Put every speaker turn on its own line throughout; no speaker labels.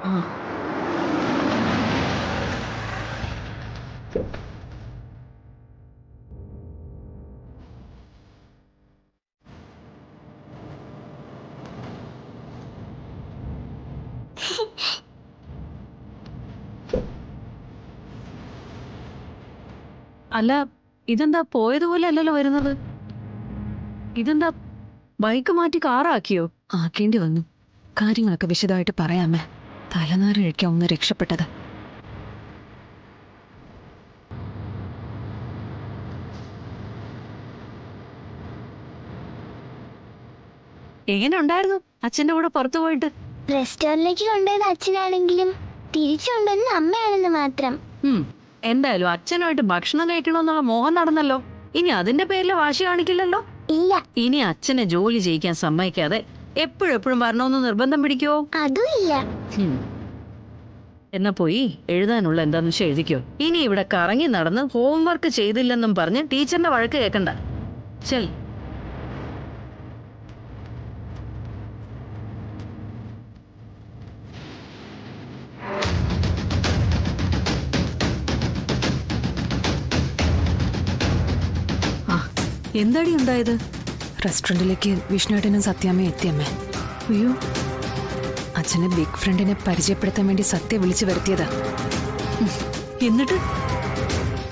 ആ അല്ല, ഇതെന്താ പോയതുപോലെ അല്ലല്ലോ വരുന്നത്? ഇതെന്താ ബൈക്ക് മാറ്റി കാറാക്കിയോ?
ആക്കേണ്ടി വന്നു. കാര്യങ്ങളൊക്കെ വിശദമായിട്ട് പറയാമേ. തലനാരിഴയ്ക്കാ ഒന്ന് രക്ഷപ്പെട്ടത്.
എങ്ങനെ ഉണ്ടായിരുന്നു അച്ഛന്റെ കൂടെ പുറത്തു പോയിട്ട്?
റെസ്റ്റോറന്റിലേക്ക് കൊണ്ടുപോയത് അച്ഛനാണെങ്കിലും തിരിച്ചു കൊണ്ടുവന്നത് അമ്മയാണെന്ന് മാത്രം.
എന്തായാലും അച്ഛനുമായിട്ട് ഭക്ഷണം കഴിക്കണമെന്നുള്ള മോഹം നടന്നല്ലോ. ഇനി അതിന്റെ പേരിൽ വാശി കാണിക്കില്ലല്ലോ.
ഇല്ല,
ഇനി അച്ഛനെ ജോലി ചെയ്യിക്കാൻ സമ്മതിക്കാതെ എപ്പോഴും വരണമെന്ന് നിർബന്ധം പിടിക്കോ?
അതും ഇല്ല.
എന്നാ പോയി എഴുതാനുള്ള എന്താന്ന് വെച്ചാൽ എഴുതിക്കോ. ഇനി ഇവിടെ കറങ്ങി നടന്ന് ഹോംവർക്ക് ചെയ്തില്ലെന്നും പറഞ്ഞ് ടീച്ചറിന്റെ വഴക്ക് കേൾക്കണ്ട. ചെൽ.
എന്താടി ഉണ്ടായത്? റെസ്റ്റോറന്റിലേക്ക് വിഷ്ണുവേട്ടനും സത്യാമ്മയും എത്തിയമ്മേ. അയ്യോ, അച്ഛനെ ബിഗ് ഫ്രണ്ടിനെ പരിചയപ്പെടുത്താൻ വേണ്ടി സത്യ വിളിച്ചു വരുത്തിയതാ.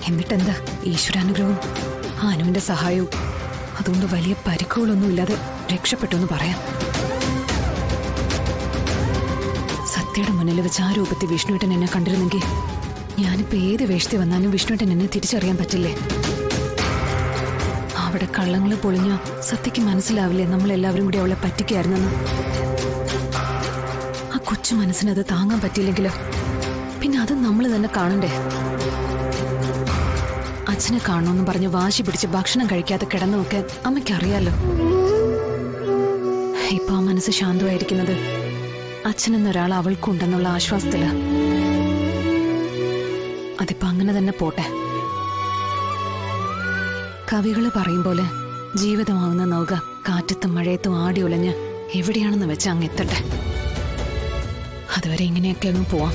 എന്നിട്ടെന്താ, ഈശ്വരാനുഗ്രഹവും അനുവിന്റെ സഹായവും. അതുകൊണ്ട് വലിയ പരിക്കുകളൊന്നും ഇല്ലാതെ രക്ഷപ്പെട്ടു എന്ന് പറയാം. സത്യയുടെ മുന്നിൽ വെച്ച് ആ രൂപത്തിൽ വിഷ്ണുവേട്ടൻ എന്നെ കണ്ടിരുന്നെങ്കിൽ ഞാനിപ്പോ ഏത് വേഷത്തിൽ വന്നാലും വിഷ്ണുവേട്ടൻ എന്നെ തിരിച്ചറിയാൻ പറ്റില്ലേ? അവിടെ കള്ളങ്ങൾ പൊളിഞ്ഞ സത്യക്ക് മനസ്സിലാവില്ലേ നമ്മളെല്ലാവരും കൂടി അവളെ പറ്റിക്കായിരുന്നെന്ന്? ആ കൊച്ചു മനസ്സിനത് താങ്ങാൻ പറ്റിയില്ലെങ്കിലോ? പിന്നെ അത് നമ്മൾ തന്നെ കാണണ്ടേ? അച്ഛനെ കാണണമെന്നും പറഞ്ഞ് വാശി പിടിച്ച് ഭക്ഷണം കഴിക്കാതെ കിടന്നൊക്കെ അമ്മയ്ക്കറിയാലോ. ഇപ്പൊ ആ മനസ്സ് ശാന്തമായിരിക്കുന്നത് അച്ഛനെന്നൊരാൾ അവൾക്കുണ്ടെന്നുള്ള ആശ്വാസത്തില. അതിപ്പോ അങ്ങനെ തന്നെ പോട്ടെ. കവികള് പറയും പോലെ ജീവിതമാവുന്ന നൗക കാറ്റത്തും മഴയത്തും ആടി ഉലഞ്ഞ് എവിടെയാണെന്ന് വെച്ച് അങ്ങ് എത്തട്ടെ. അതുവരെ ഇങ്ങനെയൊക്കെ അങ്ങ് പോവാം.